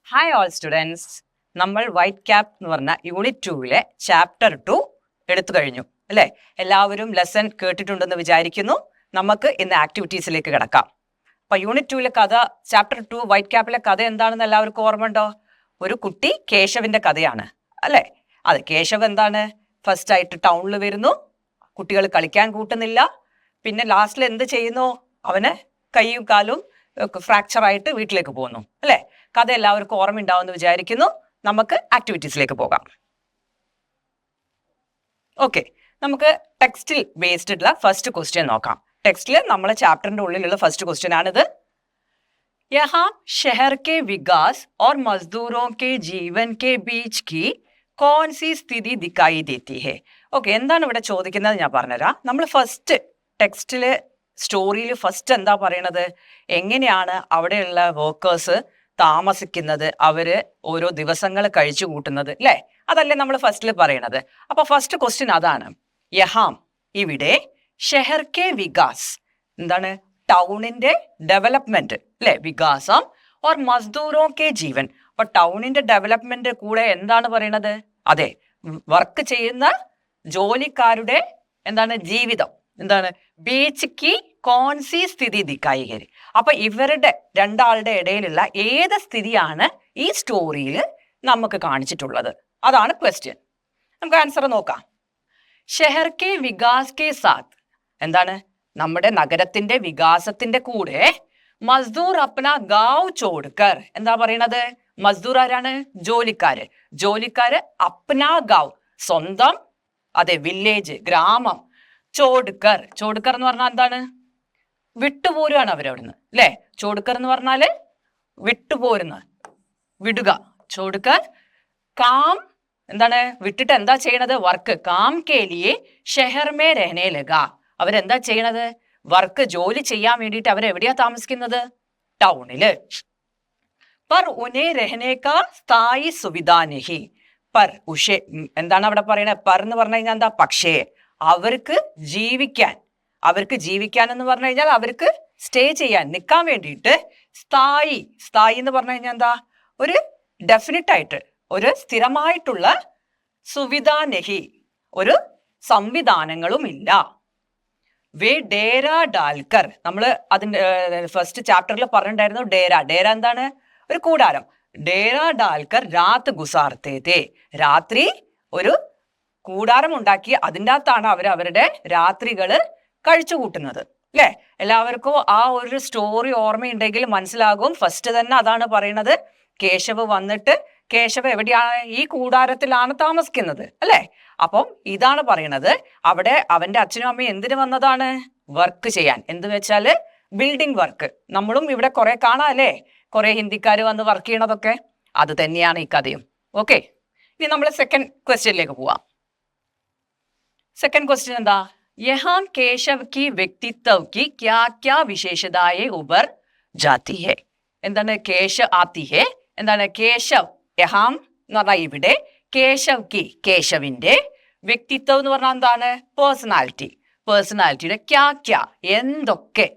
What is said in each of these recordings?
Hi all students, നമ്മൾ white cap എന്ന് പറഞ്ഞ യൂണിറ്റ് 2-ലെ ചാപ്റ്റർ 2 എടുത്തു കഴിഞ്ഞു അല്ലേ? എല്ലാവരും ലെസൺ കേട്ടിട്ടുണ്ടെന്ന് വിചാരിക്കുന്നു. നമുക്ക് ഇന്ന് ആക്ടിവിറ്റീസിലേക്ക് കിടക്കാം. അപ്പൊ യൂണിറ്റ് 2-ലെ കഥ, ചാപ്റ്റർ 2 വൈറ്റ് ക്യാപ്പിലെ കഥ എന്താണെന്ന് എല്ലാവർക്കും ഓർമ്മ ഉണ്ടോ? ഒരു കുട്ടി കേശവിന്റെ കഥയാണ് അല്ലേ? അത് കേശവ് എന്താണ്, ഫസ്റ്റ് ആയിട്ട് ടൗണിൽ വരുന്നു, കുട്ടികൾ കളിക്കാൻ കൂട്ടുന്നില്ല, പിന്നെ ലാസ്റ്റിൽ എന്ത് ചെയ്യുന്നു, അവന് കൈയും കാലും ഫ്രാക്ചർ ആയിട്ട് വീട്ടിലേക്ക് പോകുന്നു അല്ലേ? കഥ എല്ലാവർക്കും ഓർമ്മയുണ്ടാവുമെന്ന് വിചാരിക്കുന്നു. നമുക്ക് ആക്ടിവിറ്റീസിലേക്ക് പോകാം. ഓക്കെ, നമുക്ക് ടെക്സ്റ്റിൽ ബേസ്ഡ് ഉള്ള ഫസ്റ്റ് ക്വസ്റ്റ്യൻ നോക്കാം. ടെക്സ്റ്റിൽ നമ്മളെ ചാപ്റ്ററിന്റെ ഉള്ളിലുള്ള ഫസ്റ്റ് ക്വസ്റ്റ്യൻ ആണിത്. यहाँ शहर के विकास और मजदूरों के जीवन के बीच की कौन सी स्थिति दिखाई देती है? ഓക്കെ, എന്താണ് ഇവിടെ ചോദിക്കുന്നത് ഞാൻ പറഞ്ഞുതരാം. നമ്മൾ ഫസ്റ്റ് ടെക്സ്റ്റില് സ്റ്റോറിയിൽ ഫസ്റ്റ് എന്താ പറയണത്, എങ്ങനെയാണ് അവിടെയുള്ള വർക്കേഴ്സ് താമസിക്കുന്നത്, അവര് ഓരോ ദിവസങ്ങൾ കഴിച്ചു കൂട്ടുന്നത് അല്ലേ? അതല്ലേ നമ്മൾ ഫസ്റ്റിൽ പറയണത്. അപ്പൊ ഫസ്റ്റ് ക്വസ്റ്റ്യൻ അതാണ്. യഹാം, ഇവിടെ, ഷെഹർ കെ വികാസ്, എന്താണ്, ടൗണിന്റെ ഡെവലപ്മെന്റ് അല്ലെ, വികാസം, ഓർ മസ്ദൂറോ കെ ജീവൻ. അപ്പൊ ടൗണിന്റെ ഡെവലപ്മെന്റ് കൂടെ എന്താണ് പറയണത്, അതെ, വർക്ക് ചെയ്യുന്ന ജോലിക്കാരുടെ എന്താണ് ജീവിതം, എന്താണ്, ബീച്ച് കി കോൺസി സ്ഥിതി ദിക്കായികരി. അപ്പൊ ഇവരുടെ രണ്ടാളുടെ ഇടയിലുള്ള ഏത് സ്ഥിതിയാണ് ഈ സ്റ്റോറിയിൽ നമുക്ക് കാണിച്ചിട്ടുള്ളത്? അതാണ് ക്വസ്റ്റ്യൻ. നമുക്ക് ആൻസർ നോക്കാം. ഷെഹർ കെ വികാസ് കെ സാത്ത്, എന്താണ്, നമ്മുടെ നഗരത്തിന്റെ വികാസത്തിന്റെ കൂടെ മസ്ദൂർ അപ്ന ഗാവ് ചോഡ്കർ, എന്താ പറയണത്, മസ്ദൂർ ആരാണ്, ജോലിക്കാര്, ജോലിക്കാര് അപ്ന ഗാവ്, സ്വന്തം, അതെ, വില്ലേജ്, ഗ്രാമം, ചോഡ്കർ, ചോഡ്കർ എന്ന് പറഞ്ഞാൽ എന്താണ്, വിട്ടുപോരുകയാണ് അവരവിടുന്ന് അല്ലെ? ചോഡ്കർ എന്ന് പറഞ്ഞാല് വിട്ടുപോരുന്ന, വിടുക, ചോഡ്കർ. കാം, എന്താണ്, വിട്ടിട്ട് എന്താ ചെയ്യണത്, വർക്ക്, കാം കേലിയെ ഷെഹർ മേ രഹനെ ലഗ, അവരെന്താ ചെയ്യണത്, വർക്ക്, ജോലി ചെയ്യാൻ വേണ്ടിയിട്ട് അവരെവിടെയാ താമസിക്കുന്നത്, ടൗണില്. പർ ഉനെ രഹനേക്കാ സ്ഥായി സുവിധ നഹി, പർ ഉഷേ, എന്താണ് അവിടെ പറയണത്, പർ എന്ന് പറഞ്ഞു കഴിഞ്ഞാൽ എന്താ, പക്ഷേ അവർക്ക് ജീവിക്കാൻ, അവർക്ക് ജീവിക്കാൻ എന്ന് പറഞ്ഞു കഴിഞ്ഞാൽ അവർക്ക് സ്റ്റേ ചെയ്യാൻ, നിൽക്കാൻ വേണ്ടിയിട്ട്, സ്ഥായി, സ്ഥായി എന്ന് പറഞ്ഞു കഴിഞ്ഞാൽ എന്താ, ഒരു ഡെഫിനറ്റ് ആയിട്ട്, ഒരു സ്ഥിരമായിട്ടുള്ള, സുവിധ നഹി, ഒരു സംവിധാനങ്ങളും ഇല്ല. വേ ഡേര ഡാൽക്കർ, നമ്മൾ അതിന്റെ ഫസ്റ്റ് ചാപ്റ്ററിൽ പറഞ്ഞിട്ടുണ്ടായിരുന്നു ഡേര, ഡേര എന്താണ്, ഒരു കൂടാരം. ഡേര ഡാൽക്കർ രാത് ഗുസാർത്തേ, രാത്രി ഒരു കൂടാരം ഉണ്ടാക്കി അതിൻ്റെ അകത്താണ് അവരുടെ രാത്രികള് കഴിച്ചു കൂട്ടുന്നത് അല്ലെ? എല്ലാവർക്കും ആ ഒരു സ്റ്റോറി ഓർമ്മയുണ്ടെങ്കിൽ മനസ്സിലാകും. ഫസ്റ്റ് തന്നെ അതാണ് പറയുന്നത്. കേശവ് വന്നിട്ട്, കേശവ് എവിടെയാണ്, ഈ കൂടാരത്തിലാണ് താമസിക്കുന്നത് അല്ലെ? അപ്പം ഇതാണ് പറയണത്, അവിടെ അവന്റെ അച്ഛനും അമ്മയും എന്തിനു വന്നതാണ്, വർക്ക് ചെയ്യാൻ. എന്ത് വെച്ചാല് ബിൽഡിംഗ് വർക്ക്. നമ്മളും ഇവിടെ കുറെ കാണാം അല്ലേ, കുറെ ഹിന്ദിക്കാര് വന്ന് വർക്ക് ചെയ്യണതൊക്കെ. അത് തന്നെയാണ് ഈ കഥയും. ഓക്കെ, ഇനി നമ്മൾ സെക്കൻഡ് ക്വസ്റ്റ്യനിലേക്ക് പോവാം. സെക്കൻഡ് ക്വസ്റ്റ്യൻ എന്താ, യഹാം കേശവ് കി വ്യക്തിത്വ കി ക്യാ ക്യാ വിശേഷതായെ ഉബർ ജാതി ഹെ, എന്താണ്, ആത്തി ഹെ, എന്താണ്, കേശവ്, യഹാം എന്ന് പറഞ്ഞാൽ ഇവിടെ, കേശവ് കി, കേശവിന്റെ, വ്യക്തിത്വം എന്ന് പറഞ്ഞാൽ എന്താണ്, പേഴ്സണാലിറ്റി, പേഴ്സണാലിറ്റിയുടെ ക്യാ ക്യാ, എന്തൊക്കെ,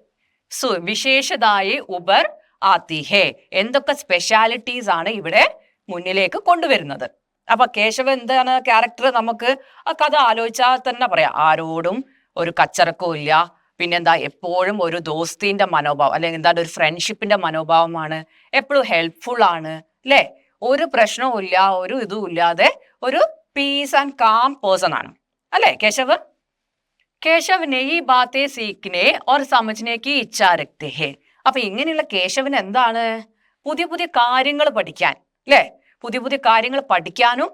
വിശേഷതായെ ഉബർ ആത്തി ഹെ, എന്തൊക്കെ സ്പെഷ്യാലിറ്റീസ് ആണ് ഇവിടെ മുന്നിലേക്ക് കൊണ്ടുവരുന്നത്. അപ്പൊ കേശവ് എന്താണ് ക്യാരക്ടർ, നമുക്ക് ആ കഥ ആലോചിച്ചാൽ തന്നെ പറയാം. ആരോടും ഒരു കച്ചറക്കവും ഇല്ല, പിന്നെന്താ, എപ്പോഴും ഒരു ദോസ്തിന്റെ മനോഭാവം, അല്ലെങ്കിൽ എന്താണ്, ഒരു ഫ്രണ്ട്ഷിപ്പിന്റെ മനോഭാവമാണ്, എപ്പോഴും ഹെൽപ്ഫുൾ ആണ് അല്ലെ? ഒരു പ്രശ്നവും ഇല്ല, ഒരു ഇതും ഇല്ലാതെ ഒരു പീസ് ആൻഡ് കാം പേഴ്സൺ ആണ് അല്ലെ കേശവ്. കേശവിനെ ഈ ബാത്തെ സീഖ്നെ ഓർ സമജ്നെ കി ഇച്ഛാ രഖ്തേ ഹെ. അപ്പൊ ഇങ്ങനെയുള്ള കേശവിന് എന്താണ്, പുതിയ പുതിയ കാര്യങ്ങൾ പഠിക്കാൻ അല്ലെ, പുതിയ പുതിയ കാര്യങ്ങൾ പഠിക്കാനും,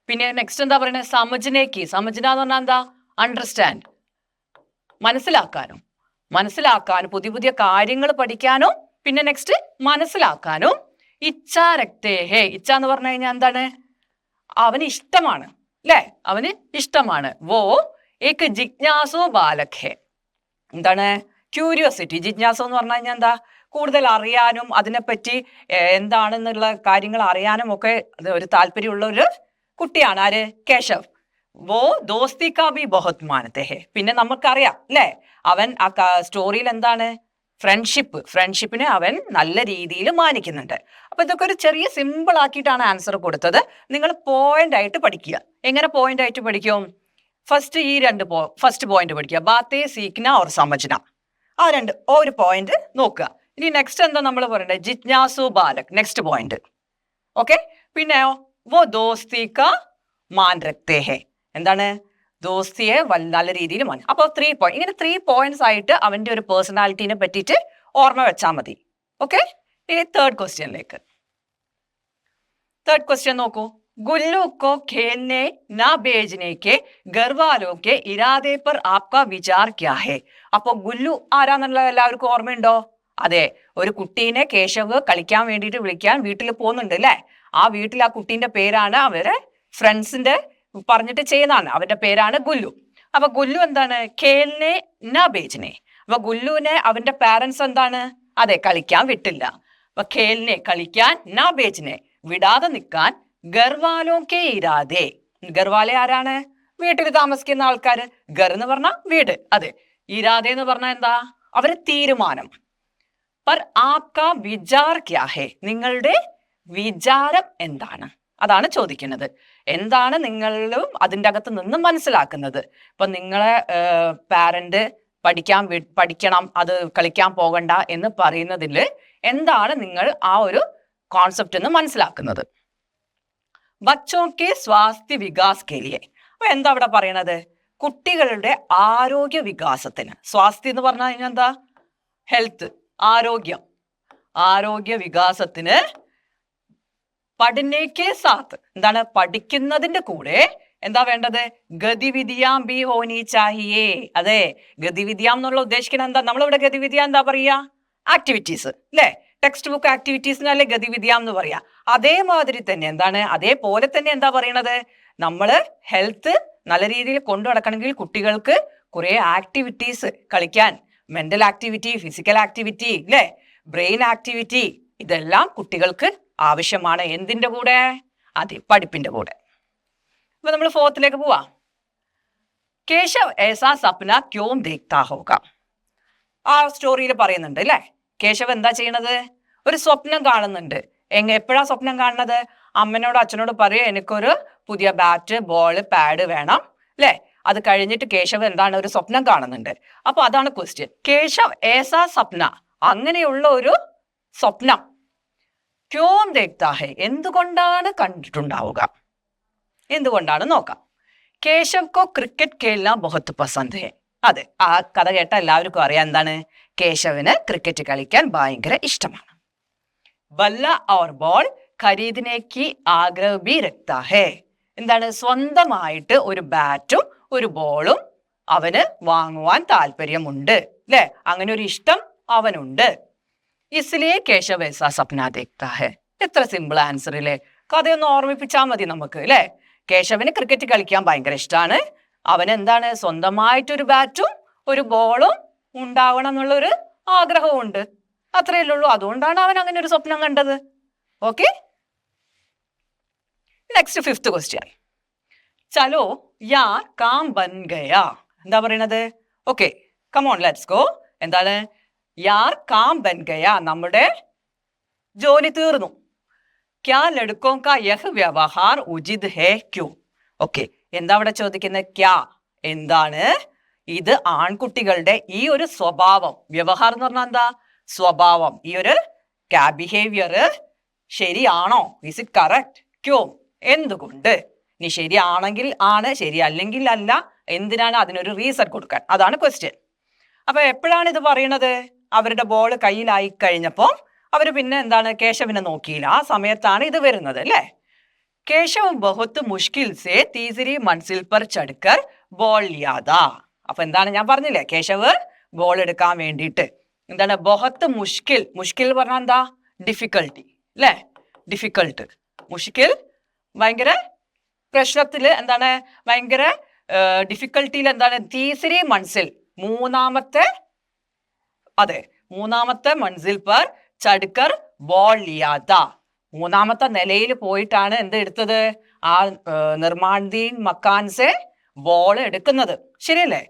പിന്നെ നെക്സ്റ്റ് എന്താ പറയുന്നത്, സമജ്നേക്ക്, സമജ്ന എന്ന് പറഞ്ഞാൽ എന്താ, അണ്ടർസ്റ്റാൻഡ്, മനസ്സിലാക്കാനും, പുതിയ പുതിയ കാര്യങ്ങൾ പഠിക്കാനും, പിന്നെ നെക്സ്റ്റ് മനസ്സിലാക്കാനും, ഇച്ഛാ രഖ്തേ ഹേ, ഇച്ഛ എന്ന് പറഞ്ഞു കഴിഞ്ഞാൽ എന്താണ്, അവന് ഇഷ്ടമാണ് അല്ലെ, അവന് ഇഷ്ടമാണ്. വോ ഏക് ജിജ്ഞാസു ബാലക് ഹേ, എന്താണ്, ക്യൂരിയോസിറ്റി, ജിജ്ഞാസു എന്ന് പറഞ്ഞു കഴിഞ്ഞാൽ എന്താ, കൂടുതൽ അറിയാനും അതിനെപ്പറ്റി എന്താണെന്നുള്ള കാര്യങ്ങൾ അറിയാനും ഒക്കെ ഒരു താല്പര്യമുള്ള ഒരു കുട്ടിയാണ് ആര്, കേശവ്. വോ ദോസ്തി കാ ഭി ബഹുത് മാനത്തെ ഹെ, പിന്നെ നമുക്കറിയാം അല്ലെ, അവൻ ആ സ്റ്റോറിയിൽ എന്താണ്, ഫ്രണ്ട്ഷിപ്പിനെ അവൻ നല്ല രീതിയിൽ മാനിക്കുന്നുണ്ട്. അപ്പൊ ഇതൊക്കെ ഒരു ചെറിയ സിമ്പിൾ ആക്കിയിട്ടാണ് ആൻസർ കൊടുത്തത്. നിങ്ങൾ പോയിന്റ് ആയിട്ട് പഠിക്കുക. എങ്ങനെ പോയിന്റ് ആയിട്ട് പഠിക്കും? ഫസ്റ്റ് ഈ ഫസ്റ്റ് പോയിന്റ് പഠിക്കുക, ബാത്തേ സീഖ്ന ഓർ സമജ്ന. ആ ഒരു പോയിന്റ് നോക്കുക. ഇനി നെക്സ്റ്റ് എന്താ നമ്മൾ പറയണ്ടത്? ജിജ്ഞാസു ബാലക്, നെക്സ്റ്റ് പോയിന്റ്. ഓക്കെ, പിന്നെയോ വോ ദോസ്തി കാ മാൻ രഖ്തേ ഹേ, എന്താണ്? ദോസ്തിയെ നല്ല രീതിയിൽ മാൻ. അപ്പോൾ 3 പോയിന്റ്, ഇങ്ങനെ 3 പോയിന്റ്സ് ആയിട്ട് അവന്റെ ഒരു പേഴ്സണാലിറ്റിനെ പറ്റിയിട്ട് ഓർമ്മ വെച്ചാൽ മതി. ഓക്കെ, ഇനി തേർഡ് ക്വസ്റ്റ്യനിലേക്ക്. തേർഡ് ക്വസ്റ്റ്യൻ നോക്കൂ. गुल्लू को खेलने ना भेजने के घर वालों के इरादे पर आपका विचार क्या है? അപ്പൊ ഗുല്ലു ആരാന്നുള്ള എല്ലാവർക്കും ഓർമ്മയുണ്ടോ? അതെ, ഒരു കുട്ടീനെ കേശവ് കളിക്കാൻ വേണ്ടിയിട്ട് വിളിക്കാൻ വീട്ടിൽ പോകുന്നുണ്ട് അല്ലെ. ആ വീട്ടിൽ ആ കുട്ടീന്റെ പേരാണ് അവരെ ഫ്രണ്ട്സിന്റെ പറഞ്ഞിട്ട് ചെയ്യുന്നതാണ്, അവരുടെ പേരാണ് ഗുല്ലു. അപ്പൊ ഗുല്ലു എന്താണ്? ഖേൽനെ ന ബേജ്നെ. അപ്പൊ ഗുല്ലുവിനെ അവന്റെ പാരന്റ്സ് എന്താണ്? അതെ, കളിക്കാൻ വിട്ടില്ല. അപ്പൊ ഖേൽനെ കളിക്കാൻ, ന ബേജ്നെ വിടാതെ നിൽക്കാൻ, ഗർവാലോ കെ ഇരാദെ. ഗർവാലെ ആരാണ്? വീട്ടിൽ താമസിക്കുന്ന ആൾക്കാര്. ഗർ എന്ന് പറഞ്ഞ വീട്, അതെ. ഇരാദെ എന്ന് പറഞ്ഞാൽ എന്താ? അവരെ തീരുമാനം. പർ ആപ്കാ വിചാർ ക്യാ ഹേ, നിങ്ങളുടെ വിചാരം എന്താണ്? അതാണ് ചോദിക്കുന്നത്. എന്താണ് നിങ്ങളും അതിൻ്റെ അകത്ത് നിന്ന് മനസ്സിലാക്കുന്നത്? ഇപ്പൊ നിങ്ങളെ പാരന്റ് പഠിക്കണം, അത് കളിക്കാൻ പോകണ്ട എന്ന് പറയുന്നതിൽ എന്താണ് നിങ്ങൾ ആ ഒരു കോൺസെപ്റ്റ് എന്ന് മനസ്സിലാക്കുന്നത്? ബച്ചോക്കെ സ്വാസ്ഥ്യ വികാസ് കെ ലിയെ. അപ്പൊ എന്താ അവിടെ പറയണത്? കുട്ടികളുടെ ആരോഗ്യ വികാസത്തിന്. സ്വാസ്ഥ്യം എന്ന് പറഞ്ഞു കഴിഞ്ഞാൽ എന്താ? ഹെൽത്ത്, ആരോഗ്യം. ആരോഗ്യ വികാസത്തിന് പഠനേക്കെ സാത്ത്, എന്താണ്? പഠിക്കുന്നതിന്റെ കൂടെ എന്താ വേണ്ടത്? ഗതിവിദ്യാം ബി ഹോനി ചാഹിയേ. അതെ, ഗതിവിദ്യാം എന്നുള്ള ഉദ്ദേശിക്കുന്നത് എന്താ? നമ്മളിവിടെ ഗതിവിദ്യ എന്താ പറയാ? ആക്ടിവിറ്റീസ് അല്ലേ? ടെക്സ്റ്റ് ബുക്ക് ആക്ടിവിറ്റീസിനല്ലേ ഗതിവിദ്യാം എന്ന് പറയാ. അതേമാതിരി തന്നെ എന്താണ്? അതേപോലെ തന്നെ എന്താ പറയണത്? നമ്മള് ഹെൽത്ത് നല്ല രീതിയിൽ കൊണ്ടു നടക്കണമെങ്കിൽ കുട്ടികൾക്ക് കുറെ ആക്ടിവിറ്റീസ് കളിക്കാൻ, മെന്റൽ ആക്ടിവിറ്റി, ഫിസിക്കൽ ആക്ടിവിറ്റി അല്ലേ, ബ്രെയിൻ ആക്ടിവിറ്റി, ഇതെല്ലാം കുട്ടികൾക്ക് ആവശ്യമാണ്. എന്തിന്റെ കൂടെ? അതെ, പഠിപ്പിന്റെ കൂടെ. അപ്പൊ നമ്മൾ ഫോർത്തിലേക്ക് പോവാ. കേശവ് ഏസാ സപ്ന ക്യോം ദേഖ്താ ഹോഗ. ആ സ്റ്റോറിയിൽ പറയുന്നുണ്ട് അല്ലേ, കേശവ് എന്താ ചെയ്യണത്? ഒരു സ്വപ്നം കാണുന്നുണ്ട്. എപ്പോഴാ സ്വപ്നം കാണുന്നത്? അമ്മനോട് അച്ഛനോട് പറയുക, എനിക്കൊരു പുതിയ ബാറ്റ്, ബോൾ, പാഡ് വേണം അല്ലെ. അത് കഴിഞ്ഞിട്ട് കേശവ് എന്താണ്? ഒരു സ്വപ്നം കാണുന്നുണ്ട്. അപ്പൊ അതാണ് ക്വസ്റ്റ്യൻ. കേശവ് ഏസാ സപ്ന, അങ്ങനെയുള്ള ഒരു സ്വപ്നം ക്യോം ദേഖ്താ ഹേ, എന്തുകൊണ്ടാണ് കണ്ടിട്ടുണ്ടാവുക? എന്തുകൊണ്ടാണ് നോക്കാം. കേശവ് കോ ക്രിക്കറ്റ് ഖേൽന ബഹുത് പസന്ദ് ഹേ. അതെ, ആ കഥ കേട്ട എല്ലാവർക്കും അറിയാം എന്താണ്? കേശവിന് ക്രിക്കറ്റ് കളിക്കാൻ ഭയങ്കര ഇഷ്ടമാണ്. ബല്ല ഓർ ബോൾ ഖരീദിനേക്ക് ആഗ്രഹ ബി രഖ്താ ഹേ. എന്താണ്? സ്വന്തമായിട്ട് ഒരു ബാറ്റും ഒരു ബോളും അവന് വാങ്ങുവാൻ താല്പര്യമുണ്ട് അല്ലെ. അങ്ങനെ ഒരു ഇഷ്ടം അവനുണ്ട്. ഇസ്ലിയെ കേശവ് ഏസാ സപ്ന ദേഖ്താ ഹേ. എത്ര സിമ്പിൾ ആൻസർ അല്ലേ? കഥയൊന്ന് ഓർമ്മിപ്പിച്ചാൽ മതി നമുക്ക് അല്ലെ. കേശവിന് ക്രിക്കറ്റ് കളിക്കാൻ ഭയങ്കര ഇഷ്ടമാണ്. അവൻ എന്താണ്? സ്വന്തമായിട്ടൊരു ബാറ്റും ഒരു ബോളും ഉണ്ടാവണം എന്നുള്ളൊരു ആഗ്രഹവും ഉണ്ട്. അത്രയല്ലേ ഉള്ളൂ. അതുകൊണ്ടാണ് അവൻ അങ്ങനെ ഒരു സ്വപ്നം കണ്ടത്. Okay, next fifth question. ചലോ യാർ കാം ബൻ ഗയാ. എന്താ പറയണത്? Okay, come on let's go. എന്താണ്? യാർ കാം ബൻ ഗയാ, നമ്മുടെ ജോലി തീർന്നു. ക്യാ ലഡ്കോ കാ യഹ് വ്യവഹാർ ഉചിത് ഹേ ക്യൂ. ഓക്കെ, എന്താ അവിടെ ചോദിക്കുന്നത്? ക്യാ, എന്താണ് ഇത് ആൺകുട്ടികളുടെ ഈ ഒരു സ്വഭാവം? വ്യവഹാർ എന്ന് പറഞ്ഞാൽ എന്താ? സ്വഭാവം. ഈ ഒരു ബിഹേവിയർ ശരിയാണോ? Is it correct? ക്യോ, എന്തുകൊണ്ട്? ഇനി ശരിയാണെങ്കിൽ ആണ്, ശരിയല്ലെങ്കിൽ അല്ല. എന്തിനാണ്? അതിനൊരു റീസൺ കൊടുക്കാൻ. അതാണ് ക്വസ്റ്റ്യൻ. അപ്പൊ എപ്പോഴാണ് ഇത് പറയണത്? അവരുടെ ബോൾ കയ്യിലായി കഴിഞ്ഞപ്പോൾ അവര് പിന്നെ എന്താണ്? കേശവിനെ നോക്കിയില്ല. ആ സമയത്താണ് ഇത് വരുന്നത് അല്ലേ. കേശവ് ബഹുത്ത് മുഷ്കിൽ സേ തീസരി മൻസിൽ പർ ചടുക്കർ ബോൾ ലിയാദാ. അപ്പൊ എന്താണ്? ഞാൻ പറഞ്ഞില്ലേ, കേശവ് ബോൾ എടുക്കാൻ വേണ്ടിയിട്ട് എന്താണ്? ബഹുത്ത് മുഷ്കിൽ. മുഷ്കിൽ പറഞ്ഞാൽ എന്താ? ഡിഫിക്കൽട്ടി അല്ലേ. ഡിഫിക്കൽട്ട്, മുഷ്കിൽ ഭയങ്കര പ്രശ്നത്തില്, എന്താണ്? ഭയങ്കര ഡിഫിക്കൽട്ടിയിൽ എന്താണ്? തീസരി മൻസിൽ, മൂന്നാമത്തെ, അതെ, മൂന്നാമത്തെ മൻസിൽ പർ ചടുക്കർ ബോൾ ലിയാദാ. മൂന്നാമത്തെ നിലയിൽ പോയിട്ടാണ് എന്ത് എടുത്തത്? ആ നിർമാണദീൻ മക്കാൻസെ ബോൾ എടുക്കുന്നത്. ശരിയല്ലേ?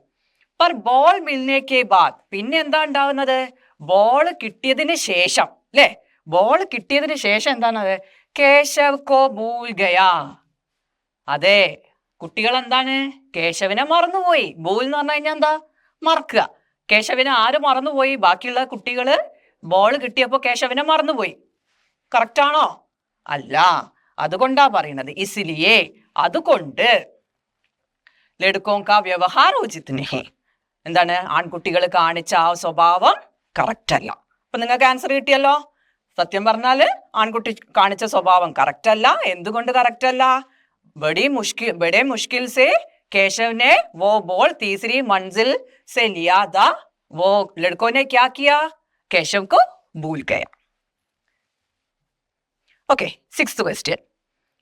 പർ ബോൾ മിൽനെ കെ ബാദ്, പിന്നെ എന്താ ഉണ്ടാവുന്നത്? ബോൾ കിട്ടിയതിന് ശേഷം അല്ലേ, ബോൾ കിട്ടിയതിന് ശേഷം എന്താണ് കേശവ് കോ ഭൂൽ ഗയാ. അതെ, കുട്ടികൾ എന്താണ് കേശവനെ മറന്നുപോയി. ഭൂൽ എന്ന് പറഞ്ഞു കഴിഞ്ഞാൽ എന്താ, മറക്കുക. കേശവനെ ആര് മറന്നുപോയി? ബാക്കിയുള്ള കുട്ടികള് ബോൾ കിട്ടിയപ്പോ കേശവനെ മറന്നുപോയി. കറക്റ്റ് ആണോ? അല്ല, അതുകൊണ്ടാ പറയുന്നത് ഇസ്ലിയേ, അതുകൊണ്ട് ലഡ്കോം കാ വ്യവഹാർ ഉചിത് നഹി. എന്താണ്, ആൺകുട്ടികൾ കാണിച്ച ആ സ്വഭാവം കറക്റ്റ് അല്ല. അപ്പൊ നിങ്ങൾക്ക് ആൻസർ കിട്ടിയല്ലോ. സത്യം പറഞ്ഞാല് ആൺകുട്ടി കാണിച്ച സ്വഭാവം കറക്റ്റ് അല്ല. എന്തുകൊണ്ട് കറക്റ്റ് അല്ല? बड़े मुश्किल से केशव ने वो बॉल तीसरी मंजिल से लिया था, वो लड़कों ने क्या किया, केशव को भूल गया. Okay, 6th question.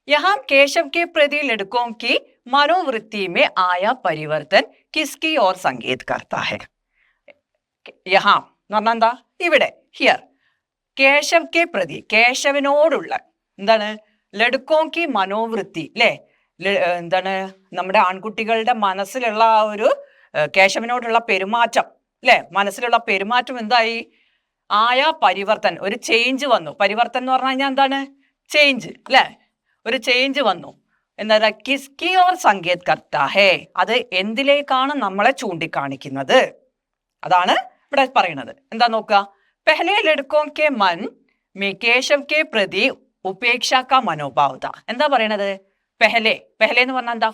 यहाँ केशव के प्रति लड़कों की मनोवृत्ति में आया परिवर्तन किसकी ओर संकेत करता है? यहाँ എന്താ ഇവിടെ, ഹിയർ കേശവ് കെ പ്രതി, കേശവനോടുള്ള എന്താണ് ലഡ്കോങ്കി മനോവൃത്തി അല്ലേ, എന്താണ് നമ്മുടെ ആൺകുട്ടികളുടെ മനസ്സിലുള്ള ആ ഒരു കേശവനോടുള്ള പെരുമാറ്റം അല്ലെ, മനസ്സിലുള്ള പെരുമാറ്റം എന്തായി, ആയ പരിവർത്തൻ, ഒരു ചേഞ്ച് വന്നു. പരിവർത്തൻ എന്ന് പറഞ്ഞു കഴിഞ്ഞാൽ എന്താണ്, ചേഞ്ച് അല്ലെ, ഒരു ചേഞ്ച് വന്നു. എന്താ കിസ്കി ഓർ സങ്കേത് കർത്താ ഹേ, അത് എന്തിലേക്കാണ് നമ്മളെ ചൂണ്ടിക്കാണിക്കുന്നത്, അതാണ് ഇവിടെ പറയുന്നത്. എന്താ നോക്കുക, പെഹ്ലെ ലഡ്കോം കെ മൻ മേ കേശവ് കെ പ്രതി ഉപേക്ഷ കാ മനോഭാവ് താ. എന്താ പറയണത്, പെഹ്ലെ, പെഹ്ലെ എന്ന് പറഞ്ഞാൽ എന്താ,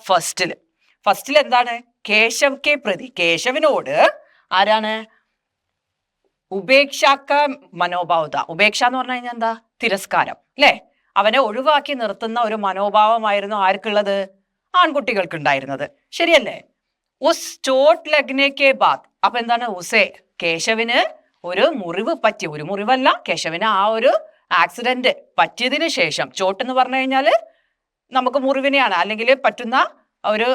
ഫസ്റ്റിൽ എന്താണ്, കേശവ് കെ പ്രതി, കേശവനോട് ആരാണ് ഉപേക്ഷാക്ക മനോഭാവത. ഉപേക്ഷ എന്ന് പറഞ്ഞു കഴിഞ്ഞാൽ എന്താ, തിരസ്കാരം അല്ലെ, അവനെ ഒഴിവാക്കി നിർത്തുന്ന ഒരു മനോഭാവമായിരുന്നു ആർക്കുള്ളത്, ആൺകുട്ടികൾക്കുണ്ടായിരുന്നത്. ശരിയല്ലേ? ഉസ് ചോട്ട് ലഗ്നെ കെ ബാദ്, അപ്പൊ എന്താണ്, ഉസേ കേശവന് ഒരു മുറിവ് പറ്റി, ഒരു മുറിവല്ല, കേശവന് ആ ഒരു ആക്സിഡന്റ് പറ്റിയതിനു ശേഷം, ചോട്ട് എന്ന് പറഞ്ഞു കഴിഞ്ഞാല് നമുക്ക് മുറിവിനെയാണ്, അല്ലെങ്കിൽ പറ്റുന്ന ഒരു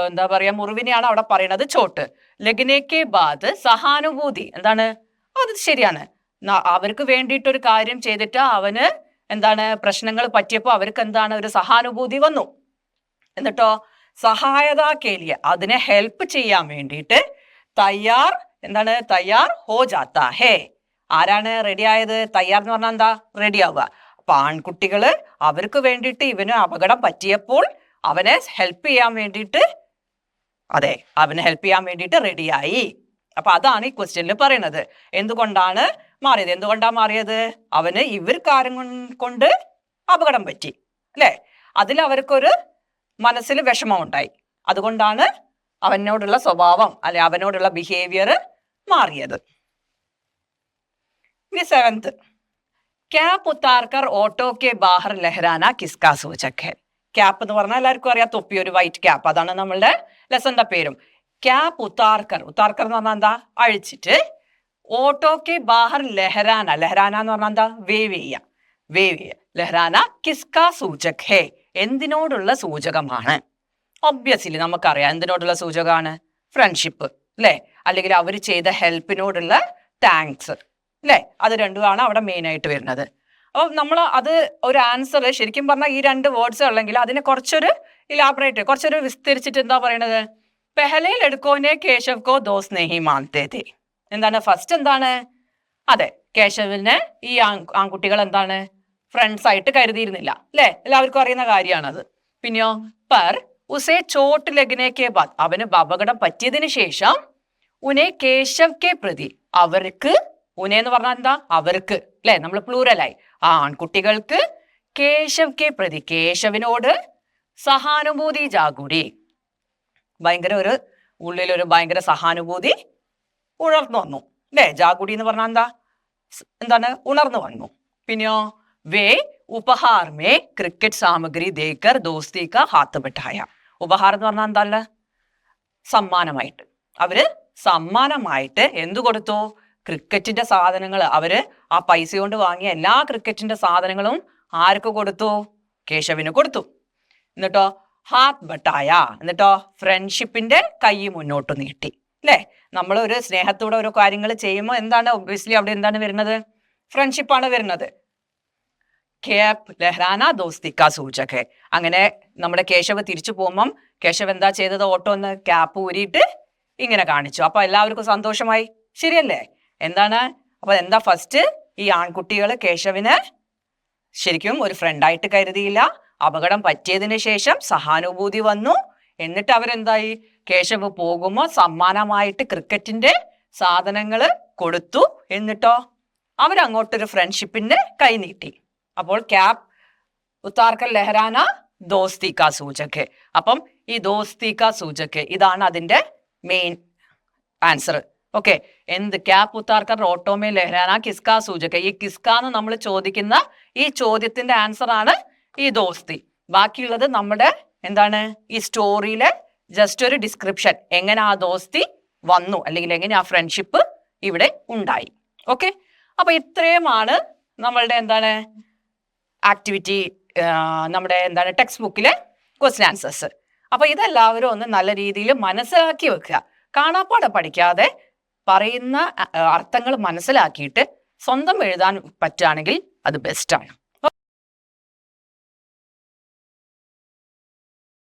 എന്താ പറയാ മുറിവിനെയാണ് അവിടെ പറയുന്നത് ചോട്ട്. ലഗ്നേക്കെ ബാദ് സഹാനുഭൂതി, എന്താണ്, അത് ശരിയാണ്, അവർക്ക് വേണ്ടിയിട്ടൊരു കാര്യം ചെയ്തിട്ട് അവന് എന്താണ് പ്രശ്നങ്ങൾ പറ്റിയപ്പോൾ അവർക്ക് എന്താണ് ഒരു സഹാനുഭൂതി വന്നു. എന്നിട്ടോ സഹായത കേലിയ, അതിനെ ഹെൽപ്പ് ചെയ്യാൻ വേണ്ടിയിട്ട് തയ്യാർ, എന്താണ്, തയ്യാർ ഹോ ജാത്താ ഹേ. ആരാണ് റെഡി ആയത്? തയ്യാർ എന്ന് പറഞ്ഞാൽ എന്താ, റെഡി ആവുക. അപ്പൊ ആൺകുട്ടികള് അവർക്ക് വേണ്ടിയിട്ട് ഇവന് അപകടം പറ്റിയപ്പോൾ അവനെ ഹെൽപ്പ് ചെയ്യാൻ വേണ്ടിയിട്ട്, അതെ, അവനെ ഹെൽപ്പ് ചെയ്യാൻ വേണ്ടിയിട്ട് റെഡിയായി. അപ്പൊ അതാണ് ഈ ക്വസ്റ്റ്യനിൽ പറയുന്നത്. എന്തുകൊണ്ടാണ് മാറിയത്? എന്തുകൊണ്ടാ മാറിയത്? അവന് ഇവർക്കാരും കൊണ്ട് അപകടം പറ്റി അല്ലെ, അതിൽ അവർക്കൊരു മനസ്സിൽ വിഷമം ഉണ്ടായി. അതുകൊണ്ടാണ് അവനോടുള്ള സ്വഭാവം അല്ലെ, അവനോടുള്ള ബിഹേവിയർ മാറിയത്. ഇനി 7th, ക്യാപ്പ് ഉത്താർക്കർ ഓട്ടോ കെ ബാഹർ ലഹരാന കിസ്കാ സൂചക് ഹെ. ക്യാപ്പ് എന്ന് പറഞ്ഞാൽ എല്ലാവർക്കും അറിയാം, തൊപ്പി, ഒരു വൈറ്റ് ക്യാപ്പ്, അതാണ് നമ്മളുടെ ലെസന്റെ പേരും. ക്യാപ്പ് ഉത്താർക്കർ, ഉത്താർക്കർ എന്ന് പറഞ്ഞാൽ എന്താ, അഴിച്ചിട്ട്, ഓട്ടോ കെ ബാഹർ ലഹരാന, ലഹരാന എന്ന് പറഞ്ഞാൽ എന്താ, വേവ് ചെയ്യുക, വേവ് ചെയ്യുക. ലഹരാന കിസ്കാ സൂചക് ഹെ, എന്തിനോടുള്ള സൂചകമാണ്? ഒബ്വിയസ്ലി നമുക്കറിയാം എന്തിനോടുള്ള സൂചകമാണ്, ഫ്രണ്ട്ഷിപ്പ് അല്ലെ, അല്ലെങ്കിൽ അവർ ചെയ്ത ഹെൽപ്പിനോടുള്ള താങ്ക്സ് അല്ലെ, അത് രണ്ടുമാണ് അവിടെ മെയിൻ ആയിട്ട് വരുന്നത്. അപ്പോൾ നമ്മൾ അത് ഒരു ആൻസർ ശരിക്കും പറഞ്ഞാൽ ഈ 2 വേർഡ്സ് ഉള്ളെങ്കിൽ അതിനെ കുറച്ചൊരു ഇലാബറേറ്റ്, കുറച്ചൊരു വിസ്തരിച്ചിട്ട് എന്താ പറയണത്, പെഹലെ ലഡ്കോനെ കേശവ് കോ ദോസ് നെഹി മാനത്തെ ഥേ. എന്താണ്, ഫസ്റ്റ് എന്താണ്, അതെ, കേശവിനെ ഈ ആൺകുട്ടികൾ എന്താണ് ഫ്രണ്ട്സ് ആയിട്ട് കരുതിയിരുന്നില്ല അല്ലെ, എല്ലാവർക്കും അറിയുന്ന കാര്യമാണത്. പിന്നെയോ പർ ഉസേ ചോട്ട് ലഗ്നെ കെ ബാദ്, അവന് അപകടം പറ്റിയതിന് ശേഷം ഉനെ കേശവ് കെ പ്രതി, അവർക്ക്, ഉനെ എന്ന് പറഞ്ഞാൽ എന്താ, അവർക്ക് അല്ലെ, നമ്മൾ പ്ലൂറലായി, ആ ആൺകുട്ടികൾക്ക് കേശവ് കെ പ്രതി, കേശവിനോട് സഹാനുഭൂതി ജാഗുടി, ഭയങ്കര ഒരു ഉള്ളിലൊരു ഭയങ്കര സഹാനുഭൂതി ഉണർന്നു വന്നു അല്ലെ. ജാഗുടി എന്ന് പറഞ്ഞാൽ എന്താ, എന്താണ്, ഉണർന്നു വന്നു. പിന്നെയോ വേ ഉപഹാർ മേ ക്രിക്കറ്റ് സാമഗ്രി ദേക്കർ ദോസ്തി കാ ഹാത്ത് ബിഠായ. ഉപഹാരം എന്ന് പറഞ്ഞാൽ എന്താ, സമ്മാനമായിട്ട്, അവര് സമ്മാനമായിട്ട് എന്തു കൊടുത്തു, ക്രിക്കറ്റിന്റെ സാധനങ്ങൾ, അവര് ആ പൈസ കൊണ്ട് വാങ്ങിയ എല്ലാ ക്രിക്കറ്റിന്റെ സാധനങ്ങളും ആർക്ക് കൊടുത്തു, കേശവിന് കൊടുത്തു. എന്നിട്ടോ ഹാത്ത് ബട്ടായ, എന്നിട്ടോ ഫ്രണ്ട്ഷിപ്പിന്റെ കൈ മുന്നോട്ട് നീട്ടി അല്ലെ. നമ്മൾ ഒരു സ്നേഹത്തോടെ ഓരോ കാര്യങ്ങൾ ചെയ്യുമ്പോൾ എന്താണ്, ഒബ്വിയസ്ലി അവിടെ എന്താണ് വരുന്നത്, ഫ്രണ്ട്ഷിപ്പാണ് വരുന്നത്. കേപ്പ് ലഹ്റാന ദോസ്തിക്ക സൂചക്. അങ്ങനെ നമ്മുടെ കേശവ് തിരിച്ചു പോകുമ്പം കേശവ് എന്താ ചെയ്തത്, ഓട്ടോ ഒന്ന് ക്യാപ്പ് ഊരിയിട്ട് ഇങ്ങനെ കാണിച്ചു. അപ്പൊ എല്ലാവർക്കും സന്തോഷമായി, ശരിയല്ലേ? എന്താണ്, അപ്പൊ എന്താ ഫസ്റ്റ്, ഈ ആൺകുട്ടികൾ കേശവിന് ശരിക്കും ഒരു ഫ്രണ്ടായിട്ട് കരുതിയില്ല. അപകടം പറ്റിയതിന് ശേഷം സഹാനുഭൂതി വന്നു. എന്നിട്ട് അവരെന്തായി, കേശവ് പോകുമ്പോൾ സമ്മാനമായിട്ട് ക്രിക്കറ്റിന്റെ സാധനങ്ങൾ കൊടുത്തു. എന്നിട്ടോ അവരങ്ങോട്ടൊരു ഫ്രണ്ട്ഷിപ്പിന്റെ കൈ നീട്ടി. അപ്പോൾ ക്യാപ് ഉത്താർക്കർ ലഹരാന ദോസ്തി കാ സൂചക്. അപ്പം ഈ ദോസ്തി കാ സൂചക് ഇതാണ് അതിന്റെ മെയിൻ ആൻസർ. ഓക്കെ, എന്ത് ക്യാപ് ഉത്താർക്കർ ഓട്ടോമേ ലഹരാന കിസ്കാ സൂചക്. ഈ കിസ്കാന്ന് നമ്മൾ ചോദിക്കുന്ന ഈ ചോദ്യത്തിന്റെ ആൻസർ ആണ് ഈ ദോസ്തി. ബാക്കിയുള്ളത് നമ്മുടെ എന്താണ്, ഈ സ്റ്റോറിയിലെ ജസ്റ്റ് ഒരു ഡിസ്ക്രിപ്ഷൻ, എങ്ങനെ ആ ദോസ്തി വന്നു അല്ലെങ്കിൽ എങ്ങനെ ആ ഫ്രണ്ട്ഷിപ്പ് ഇവിടെ ഉണ്ടായി. ഓക്കെ, അപ്പൊ ഇത്രയുമാണ് നമ്മളുടെ എന്താണ് ആക്ടിവിറ്റി, നമ്മുടെ എന്താണ് ടെക്സ്റ്റ് ബുക്കിലെ ക്വസ്റ്റ്യൻ ആൻസേഴ്സ്. അപ്പൊ ഇതെല്ലാവരും ഒന്ന് നല്ല രീതിയിൽ മനസ്സിലാക്കി വെക്കുക. കാണാപ്പാടെ പഠിക്കാതെ പറയുന്ന അർത്ഥങ്ങൾ മനസ്സിലാക്കിയിട്ട് സ്വന്തം എഴുതാൻ പറ്റുകയാണെങ്കിൽ അത് ബെസ്റ്റാണ്.